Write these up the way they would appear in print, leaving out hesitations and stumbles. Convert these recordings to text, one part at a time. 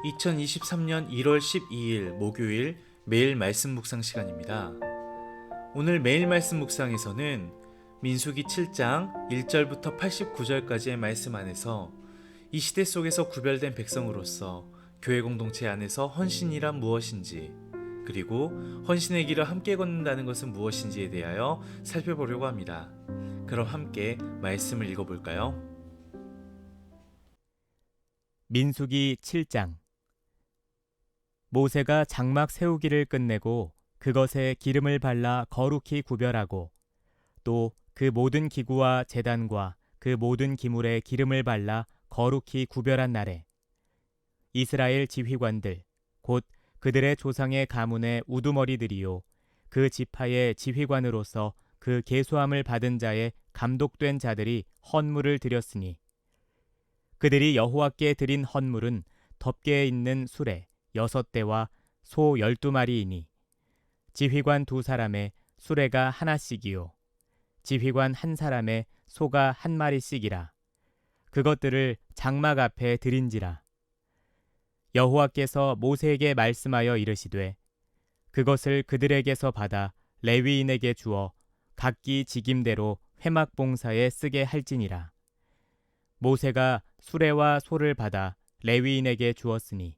2023년 1월 12일 목요일 매일 말씀 묵상 시간입니다. 오늘 매일 말씀 묵상에서는 민수기 7장 1절부터 89절까지의 말씀 안에서 이 시대 속에서 구별된 백성으로서 교회 공동체 안에서 헌신이란 무엇인지, 그리고 헌신의 길을 함께 걷는다는 것은 무엇인지에 대하여 살펴보려고 합니다. 그럼 함께 말씀을 읽어볼까요? 민수기 7장. 모세가 장막 세우기를 끝내고 그것에 기름을 발라 거룩히 구별하고 또 그 모든 기구와 제단과 그 모든 기물에 기름을 발라 거룩히 구별한 날에 이스라엘 지휘관들 곧 그들의 조상의 가문의 우두머리들이요 그 지파의 지휘관으로서 그 계수함을 받은 자의 감독된 자들이 헌물을 드렸으니 그들이 여호와께 드린 헌물은 덮개에 있는 수레 6대와 소 12마리이니 지휘관 2사람의 수레가 하나씩이요 지휘관 1사람의 소가 1마리씩이라. 그것들을 장막 앞에 드린지라. 여호와께서 모세에게 말씀하여 이르시되 그것을 그들에게서 받아 레위인에게 주어 각기 직임대로 회막 봉사에 쓰게 할지니라. 모세가 수레와 소를 받아 레위인에게 주었으니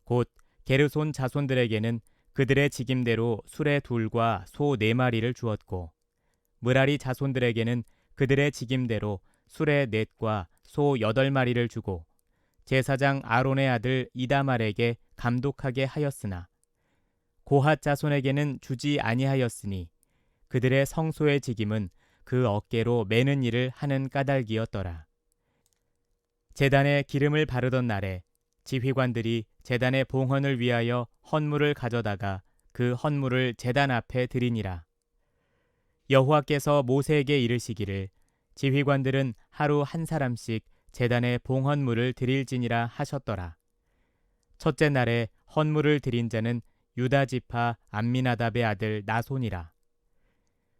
곧 게르손 자손들에게는 그들의 직임대로 수레 2과 소 4마리를 주었고 므라리 자손들에게는 그들의 직임대로 수레 4과 소 8마리를 주고 제사장 아론의 아들 이다말에게 감독하게 하였으나 고핫 자손에게는 주지 아니하였으니 그들의 성소의 직임은 그 어깨로 매는 일을 하는 까닭이었더라. 제단에 기름을 바르던 날에 지휘관들이 제단의 봉헌을 위하여 헌물을 가져다가 그 헌물을 제단 앞에 드리니라. 여호와께서 모세에게 이르시기를 지휘관들은 하루 1사람씩 제단에 봉헌물을 드릴지니라 하셨더라. 첫째 날에 헌물을 드린 자는 유다 지파 암미나답의 아들 나손이라.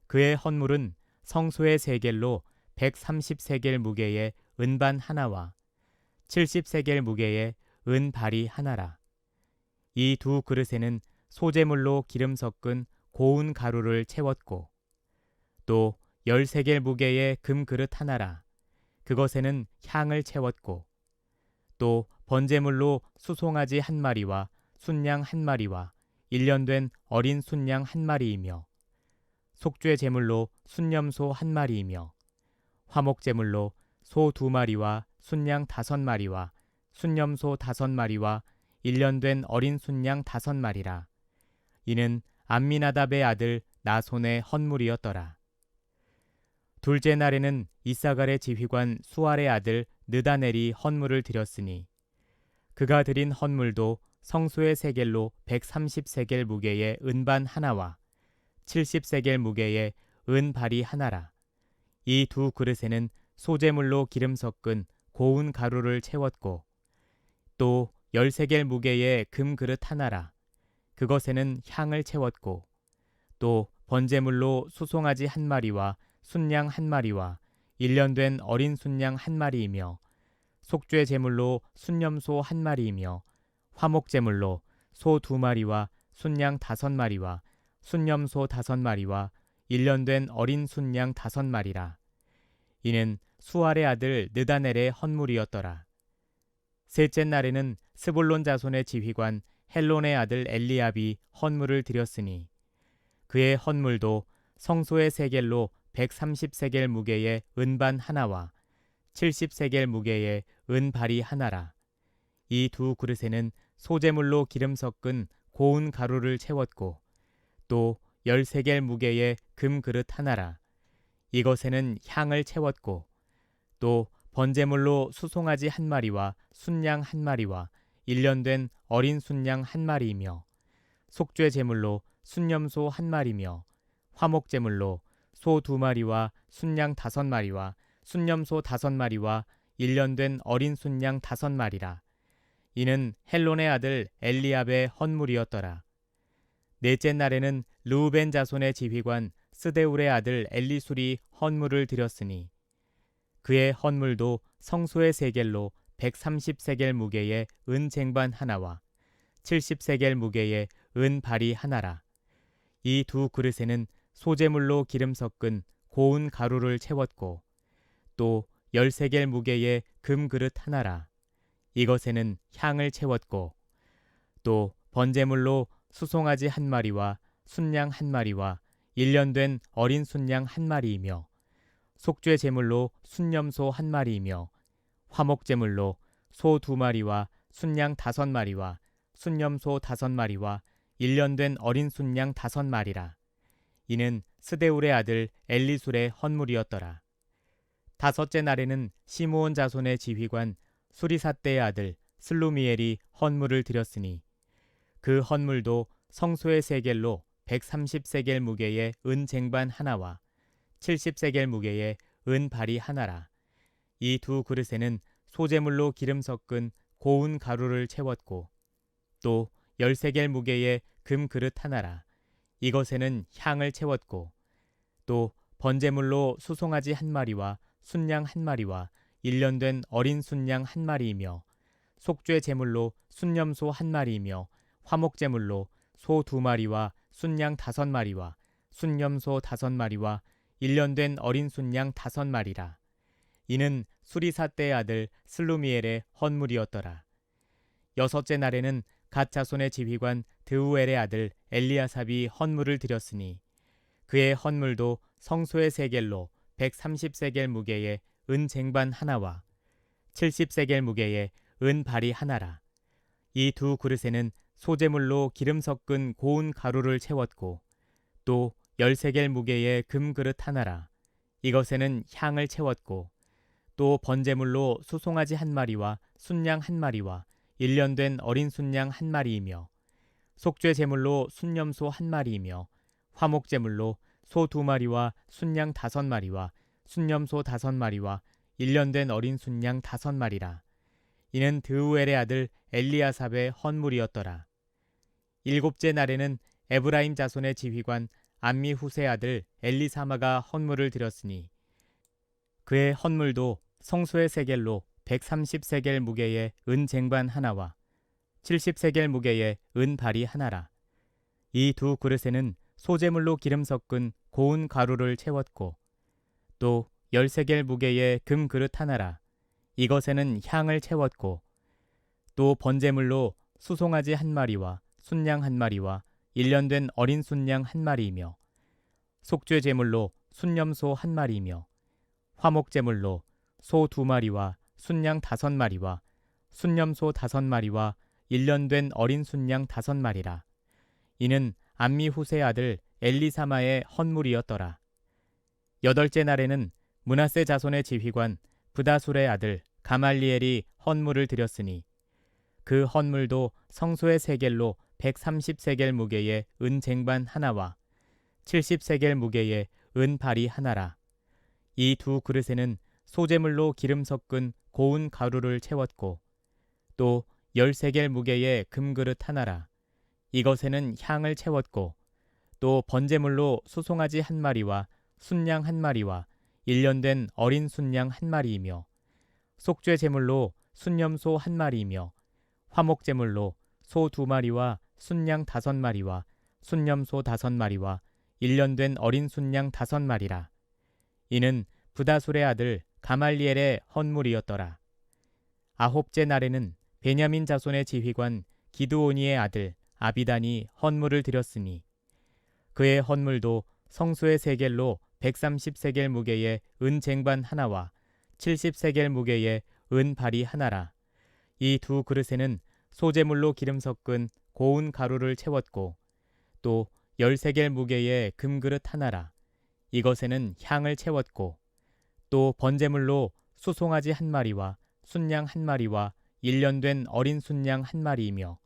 그의 헌물은 성소의 세겔로 130세겔 무게의 은반 하나와 70세겔 무게의 은발이 하나라. 이 2 그릇에는 소재물로 기름 섞은 고운 가루를 채웠고 또 10세겔 무게의 금 그릇 하나라. 그것에는 향을 채웠고 또 번제물로 수송아지 1마리와 순양 1마리와 1년 된 어린 순양 1마리이며 속죄 제물로 순염소 1마리이며 화목제물로 소 2마리와 순양 5마리와 순염소 5마리와 1년 된 어린 순양 5마리라. 이는 암미나답의 아들 나손의 헌물이었더라. 둘째 날에는 이사갈의 지휘관 수알의 아들 느다넬이 헌물을 드렸으니 그가 드린 헌물도 성소의 세겔로 130세겔 무게의 은반 하나와 70세겔 무게의 은발이 하나라. 이 2 그릇에는 소재물로 기름 섞은 고운 가루를 채웠고 또 10세겔 무게의 금 그릇 하나라. 그것에는 향을 채웠고 또 번제물로 수송아지 1마리와 순양 1마리와 1년 된 어린 순양 1마리이며 속죄 제물로 순염소 1마리이며 화목제물로 소 2마리와 순양 5마리와 순염소 5마리와 1년 된 어린 순양 5마리라. 이는 수알의 아들 느다넬의 헌물이었더라. 셋째 날에는 스불론 자손의 지휘관 헬론의 아들 엘리압이 헌물을 드렸으니 그의 헌물도 성소의 세겔로 130세겔 무게의 은반 하나와 70세겔 무게의 은발이 하나라. 이 2 그릇에는 소재물로 기름 섞은 고운 가루를 채웠고 또 10세겔 무게의 금 그릇 하나라. 이것에는 향을 채웠고 또 번제물로 수송아지 1마리와 순양 1마리와 1년 된 어린 순양 1마리이며 속죄 제물로 순염소 1마리며 화목제물로 소 2마리와 순양 5마리와 순염소 5마리와 1년 된 어린 순양 5마리라. 이는 헬론의 아들 엘리압의 헌물이었더라. 넷째 날에는 르우벤 자손의 지휘관 스데울의 아들 엘리술이 헌물을 드렸으니 그의 헌물도 성소의 세겔로 130세겔 무게의 은 쟁반 하나와 70세겔 무게의 은 발이 하나라. 이 두 그릇에는 소재물로 기름 섞은 고운 가루를 채웠고 또 10세겔 무게의 금 그릇 하나라. 이것에는 향을 채웠고 또 번제물로 수송아지 한 마리와 순양 한 마리와 1년 된 어린 순양 한 마리이며 속죄 제물로 순염소 한 마리이며 화목 제물로 소 2마리와 순양 5마리와 순염소 5마리와 1년 된 어린 순양 5마리라. 이는 스데울의 아들 엘리술의 헌물이었더라. 다섯째 날에는 시므온 자손의 지휘관 수리삿대의 아들 슬루미엘이 헌물을 드렸으니 그 헌물도 성소의 세겔로 130세겔 무게의 은 쟁반 하나와 70세겔 무게의 은 발이 하나라. 이 두 그릇에는 소재물로 기름 섞은 고운 가루를 채웠고 또 10세겔 무게의 금 그릇 하나라. 이것에는 향을 채웠고 또 번제물로 수송아지 한 마리와 순양 한 마리와 1년 된 어린 순양 한 마리이며 속죄 제물로 순염소 한 마리이며 화목 제물로 소 2마리와 순양 5마리와 순염소 5마리와 1년 된 어린 순양 5마리라. 이는 수리삿대의 아들 슬루미엘의 헌물이었더라. 여섯째 날에는 갓 자손의 지휘관 드우엘의 아들 엘리아삽이 헌물을 드렸으니 그의 헌물도 성소의 세겔로 130세겔 무게의 은 쟁반 하나와 70세겔 무게의 은 발이 하나라. 이 두 그릇에는 소재물로 기름 섞은 고운 가루를 채웠고 또 10세겔 무게의 금 그릇 하나라. 이것에는 향을 채웠고 또 번제물로 수송아지 한 마리와 순양 한 마리와 1년 된 어린 순양 한 마리이며 속죄 제물로 순염소 한 마리이며 화목 제물로 소 2마리와 순양 5마리와 순염소 5마리와 1년 된 어린 순양 5마리라. 이는 드우엘의 아들 엘리아삽의 헌물이었더라. 일곱째 날에는 에브라임 자손의 지휘관 암미후세 아들 엘리사마가 헌물을 드렸으니 그의 헌물도 성소의 세겔로 130세겔 무게의 은 쟁반 하나와 70세겔 무게의 은 발이 하나라. 이 두 그릇에는 소재물로 기름 섞은 고운 가루를 채웠고 또 10세겔 무게의 금 그릇 하나라. 이것에는 향을 채웠고 또 번제물로 수송아지 한 마리와 순양 한 마리와 1년 된 어린 순양 한 마리이며 속죄 제물로 순염소 한 마리이며 화목 제물로 소 2마리와 순양 5마리와 순염소 5마리와 1년 된 어린 순양 5마리라. 이는 암미후세 아들 엘리사마의 헌물이었더라. 여덟째 날에는 므낫세 자손의 지휘관 브다술의 아들 가말리엘이 헌물을 드렸으니 그 헌물도 성소의 세겔로 130세겔 무게의 은 쟁반 하나와 70세겔 무게의 은 발이 하나라. 이 두 그릇에는 소재물로 기름 섞은 고운 가루를 채웠고 또 10세겔 무게의 금 그릇 하나라. 이것에는 향을 채웠고 또 번제물로 수송아지 한 마리와 순양 한 마리와 1년 된 어린 순양 한 마리이며 속죄 제물로 순염소 한 마리이며 화목 제물로 소 2마리와 순양 5마리와 순염소 5마리와 1년 된 어린 순양 5마리라. 이는 브다술의 아들 가말리엘의 헌물이었더라. 아홉째 날에는 베냐민 자손의 지휘관 기드오니의 아들 아비단이 헌물을 드렸으니 그의 헌물도 성소의 세겔로 130세겔 무게의 은 쟁반 하나와 70세겔 무게의 은 발이 하나라. 이 두 그릇에는 소재물로 기름 섞은 고운 가루를 채웠고 또 10세겔 무게의 금 그릇 하나라. 이것에는 향을 채웠고 또 번제물로 수송아지 한 마리와 순양 한 마리와 1년 된 어린 순양 한 마리이며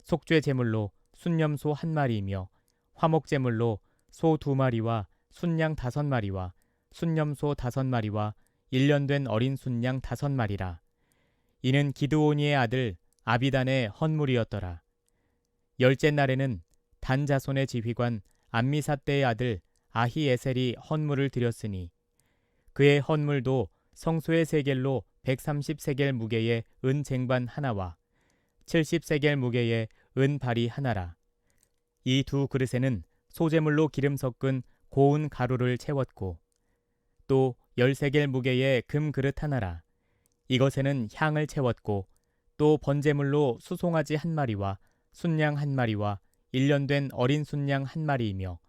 속죄 제물로 순염소 한 마리이며 화목 제물로 소 2마리와 순양 5마리와 순염소 5마리와 1년 된 어린 순양 5마리라. 이는 기드오니의 아들 아비단의 헌물이었더라. 열째 날에는 단 자손의 지휘관 암미삿대의 아들 아히에셀이 헌물을 드렸으니 그의 헌물도 성소의 세겔로 130세겔 무게의 은 쟁반 하나와 70세겔 무게의 은 발이 하나라. 이 두 그릇에는 소재물로 기름 섞은 고운 가루를 채웠고 또 10세겔 무게의 금 그릇 하나라. 이것에는 향을 채웠고 또 번제물로 수송아지 한 마리와 순양 한 마리와 1년 된 어린 순양 한 마리이며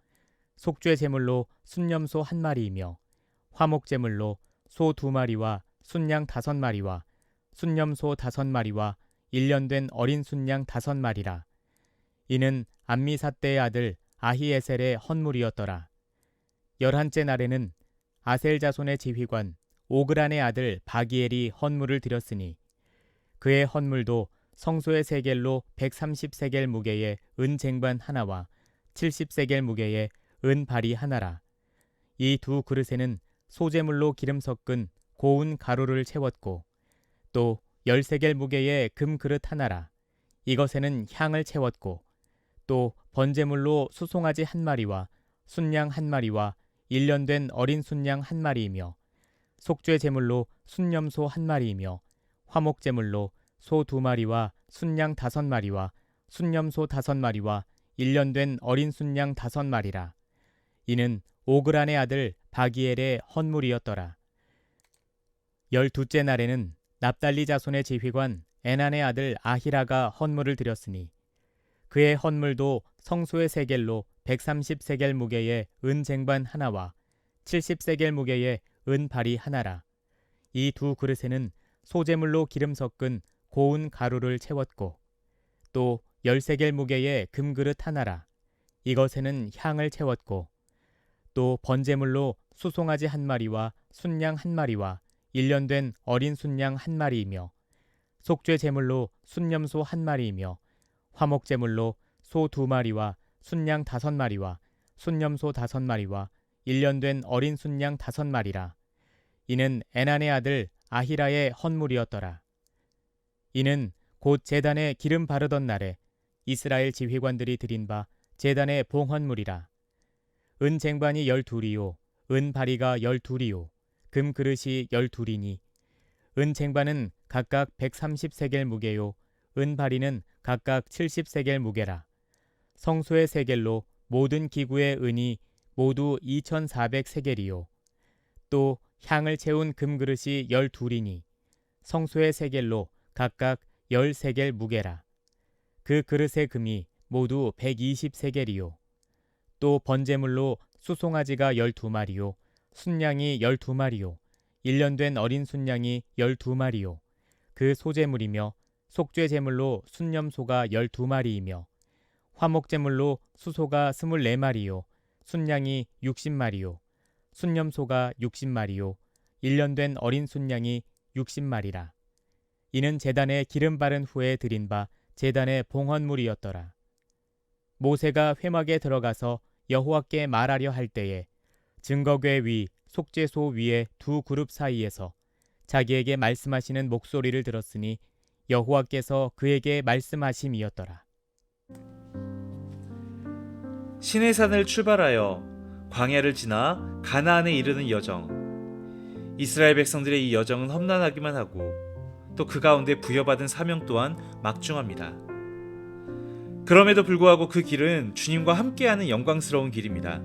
속죄 제물로 순염소 한 마리이며 화목 제물로 소 2마리와 순양 5마리와 순염소 5마리와 1년 된 어린 순양 5마리라. 이는 암미사대의 아들 아히에셀의 헌물이었더라. 11째 날에는 아셀 자손의 지휘관 오그란의 아들 바기엘이 헌물을 드렸으니 그의 헌물도 성소의 세겔로 130세겔 무게의 은 쟁반 하나와 70세겔 무게의 은 발이 하나라. 이 두 그릇에는 소재물로 기름 섞은 고운 가루를 채웠고 또 10세겔 무게의 금 그릇 하나라. 이것에는 향을 채웠고 또 번제물로 수송아지 한 마리와 순양 한 마리와 1년 된 어린 순양 한 마리이며 속죄 제물로 순염소 한 마리이며 화목 제물로 소 2마리와 순양 5마리와 순염소 5마리와 1년 된 어린 순양 5마리라. 이는 오그란의 아들 바기엘의 헌물이었더라. 12째 날에는 납달리 자손의 지휘관 에난의 아들 아히라가 헌물을 드렸으니 그의 헌물도 성소의 세겔로 130세겔 무게의 은 쟁반 하나와 70세겔 무게의 은 발이 하나라. 이 두 그릇에는 소재물로 기름 섞은 고운 가루를 채웠고 또 10세겔 무게의 금 그릇 하나라. 이것에는 향을 채웠고 또 번제물로 수송아지 한 마리와 순양 한 마리와 1년 된 어린 순양 한 마리이며 속죄 제물로 순염소 한 마리이며 화목 제물로 소 2마리와 순양 5마리와 순염소 5마리와 1년 된 어린 순양 5마리라. 이는 에난의 아들 아히라의 헌물이었더라. 이는 곧 제단에 기름 바르던 날에 이스라엘 지휘관들이 드린 바 제단의 봉헌물이라. 은 쟁반이 12이요 은 바리가 12이요 금 그릇이 12이니 은 쟁반은 각각 130세겔 무게요 은 바리는 각각 70세겔 무게라. 성소의 세겔로 모든 기구의 은이 모두 2400세겔이요 또 향을 채운 금 그릇이 12이니 성소의 세겔로 각각 10세겔 무게라. 그 그릇의 금이 모두 120세겔이요 또 번제물로 수송아지가 12마리요 순양이 12마리요 1년 된 어린 순양이 12마리요 그 소제물이며 속죄 제물로 순염소가 12마리이며 화목 제물로 수소가 24마리요 순양이 60마리요 순염소가 60마리요 1년 된 어린 순양이 60마리라. 이는 제단에 기름 바른 후에 드린 바 제단의 봉헌물이었더라. 모세가 회막에 들어가서 여호와께 말하려 할 때에 증거궤 위 속죄소 위에 두 그룹 사이에서 자기에게 말씀하시는 목소리를 들었으니 여호와께서 그에게 말씀하심이었더라. 시내산을 출발하여 광야를 지나 가나안에 이르는 여정. 이스라엘 백성들의 이 여정은 험난하기만 하고 또 그 가운데 부여받은 사명 또한 막중합니다. 그럼에도 불구하고 그 길은 주님과 함께하는 영광스러운 길입니다.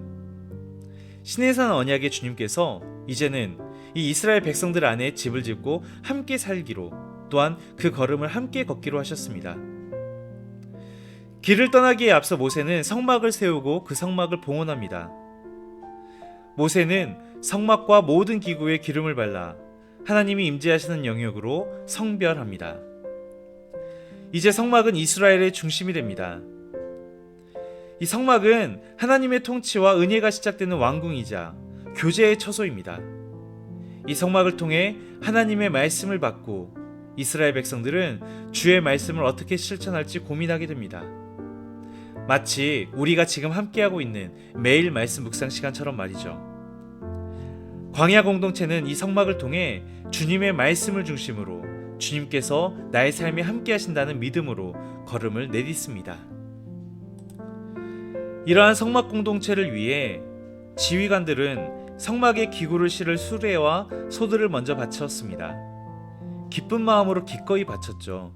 시내산 언약의 주님께서 이제는 이 이스라엘 백성들 안에 집을 짓고 함께 살기로 또한 그 걸음을 함께 걷기로 하셨습니다. 길을 떠나기에 앞서 모세는 성막을 세우고 그 성막을 봉헌합니다. 모세는 성막과 모든 기구에 기름을 발라 하나님이 임재하시는 영역으로 성별합니다. 이제 성막은 이스라엘의 중심이 됩니다. 이 성막은 하나님의 통치와 은혜가 시작되는 왕궁이자 교제의 처소입니다. 이 성막을 통해 하나님의 말씀을 받고 이스라엘 백성들은 주의 말씀을 어떻게 실천할지 고민하게 됩니다. 마치 우리가 지금 함께하고 있는 매일 말씀 묵상 시간처럼 말이죠. 광야 공동체는 이 성막을 통해 주님의 말씀을 중심으로 주님께서 나의 삶에 함께 하신다는 믿음으로 걸음을 내딛습니다. 이러한 성막 공동체를 위해 지휘관들은 성막에 기구를 실을 수레와 소들을 먼저 바쳤습니다. 기쁜 마음으로 기꺼이 바쳤죠.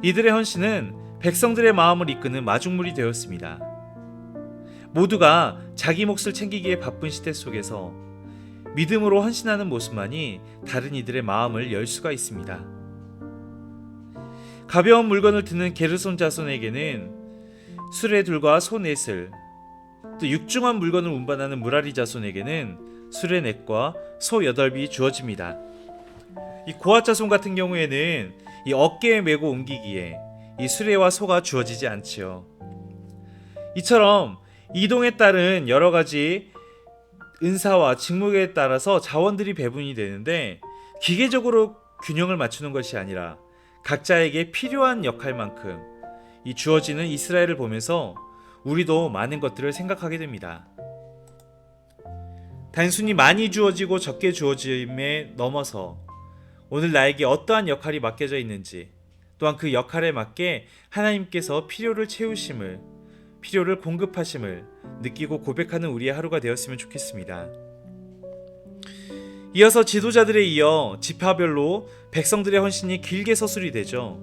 이들의 헌신은 백성들의 마음을 이끄는 마중물이 되었습니다. 모두가 자기 몫을 챙기기에 바쁜 시대 속에서 믿음으로 헌신하는 모습만이 다른 이들의 마음을 열 수가 있습니다. 가벼운 물건을 드는 게르손 자손에게는 수레둘과 소넷을, 또 육중한 물건을 운반하는 무라리 자손에게는 수레넷과 소 8이 주어집니다. 이 고앗 자손 같은 경우에는 이 어깨에 메고 옮기기에 이 수레와 소가 주어지지 않지요. 이처럼 이동에 따른 여러 가지 은사와 직무에 따라서 자원들이 배분이 되는데, 기계적으로 균형을 맞추는 것이 아니라 각자에게 필요한 역할만큼 이 주어지는 이스라엘을 보면서 우리도 많은 것들을 생각하게 됩니다. 단순히 많이 주어지고 적게 주어짐에 넘어서 오늘 나에게 어떠한 역할이 맡겨져 있는지, 또한 그 역할에 맞게 하나님께서 필요를 채우심을, 필요를 공급하심을 느끼고 고백하는 우리의 하루가 되었으면 좋겠습니다. 이어서 지도자들에 이어 지파별로 백성들의 헌신이 길게 서술이 되죠.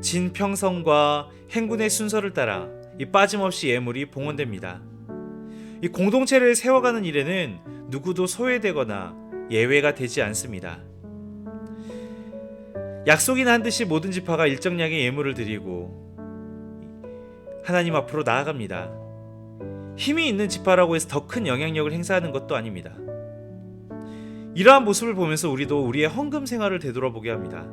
진평성과 행군의 순서를 따라 이 빠짐없이 예물이 봉헌됩니다. 이 공동체를 세워가는 일에는 누구도 소외되거나 예외가 되지 않습니다. 약속이 난 듯이 모든 지파가 일정량의 예물을 드리고 하나님 앞으로 나아갑니다. 힘이 있는 지파라고 해서 더 큰 영향력을 행사하는 것도 아닙니다. 이러한 모습을 보면서 우리도 우리의 헌금 생활을 되돌아보게 합니다.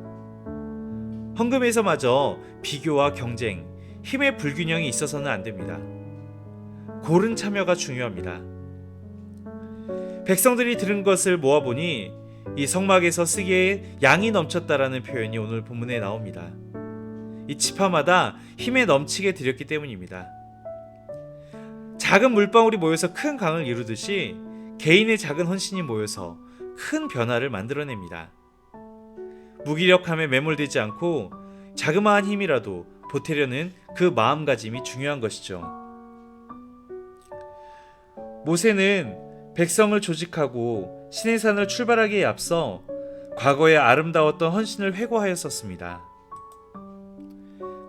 헌금에서마저 비교와 경쟁, 힘의 불균형이 있어서는 안 됩니다. 고른 참여가 중요합니다. 백성들이 들은 것을 모아보니 이 성막에서 쓰기에 양이 넘쳤다라는 표현이 오늘 본문에 나옵니다. 이 지파마다 힘에 넘치게 드렸기 때문입니다. 작은 물방울이 모여서 큰 강을 이루듯이 개인의 작은 헌신이 모여서 큰 변화를 만들어냅니다. 무기력함에 매몰되지 않고 자그마한 힘이라도 보태려는 그 마음가짐이 중요한 것이죠. 모세는 백성을 조직하고 시내산을 출발하기에 앞서 과거의 아름다웠던 헌신을 회고하였었습니다.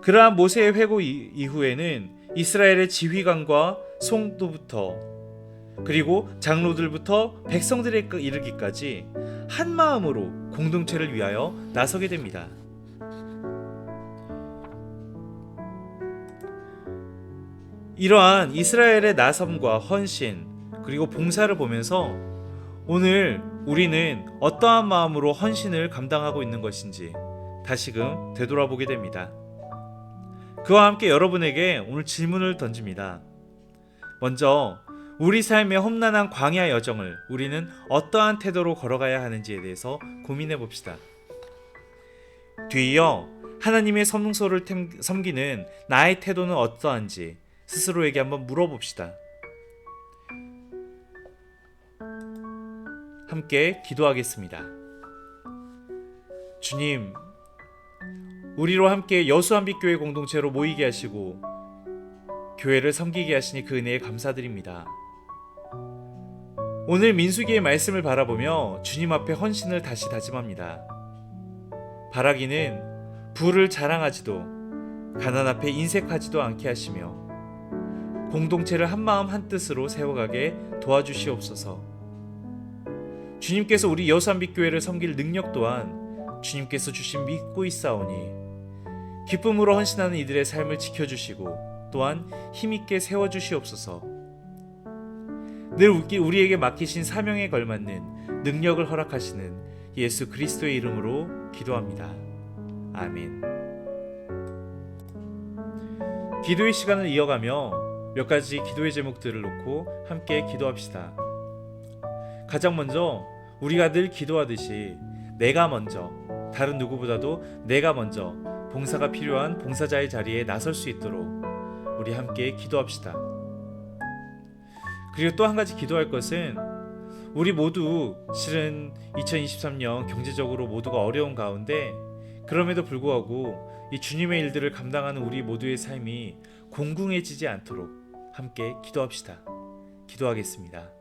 그러한 모세의 회고 이후에는 이스라엘의 지휘관과 송도부터, 그리고 장로들부터 백성들에 이르기까지 한 마음으로 공동체를 위하여 나서게 됩니다. 이러한 이스라엘의 나섬과 헌신, 그리고 봉사를 보면서 오늘 우리는 어떠한 마음으로 헌신을 감당하고 있는 것인지 다시금 되돌아보게 됩니다. 그와 함께 여러분에게 오늘 질문을 던집니다. 먼저 우리 삶의 험난한 광야 여정을 우리는 어떠한 태도로 걸어가야 하는지에 대해서 고민해 봅시다. 뒤이어 하나님의 성소를 섬기는 나의 태도는 어떠한지 스스로에게 한번 물어봅시다. 함께 기도하겠습니다. 주님, 우리로 함께 여수한빛교회 공동체로 모이게 하시고 교회를 섬기게 하시니 그 은혜에 감사드립니다. 오늘 민수기의 말씀을 바라보며 주님 앞에 헌신을 다시 다짐합니다. 바라기는 부를 자랑하지도 가난 앞에 인색하지도 않게 하시며 공동체를 한마음 한뜻으로 세워가게 도와주시옵소서. 주님께서 우리 여수한빛교회를 섬길 능력 또한 주님께서 주신 믿고 있사오니 기쁨으로 헌신하는 이들의 삶을 지켜주시고 또한 힘있게 세워주시옵소서. 늘 우리에게 맡기신 사명에 걸맞는 능력을 허락하시는 예수 그리스도의 이름으로 기도합니다. 아멘. 기도의 시간을 이어가며 몇 가지 기도의 제목들을 놓고 함께 기도합시다. 가장 먼저 우리가 늘 기도하듯이 내가 먼저, 다른 누구보다도 내가 먼저 봉사가 필요한 봉사자의 자리에 나설 수 있도록 우리 함께 기도합시다. 그리고 또 한 가지 기도할 것은 우리 모두 실은 2023년 경제적으로 모두가 어려운 가운데 그럼에도 불구하고 이 주님의 일들을 감당하는 우리 모두의 삶이 공궁해지지 않도록 함께 기도합시다. 기도하겠습니다.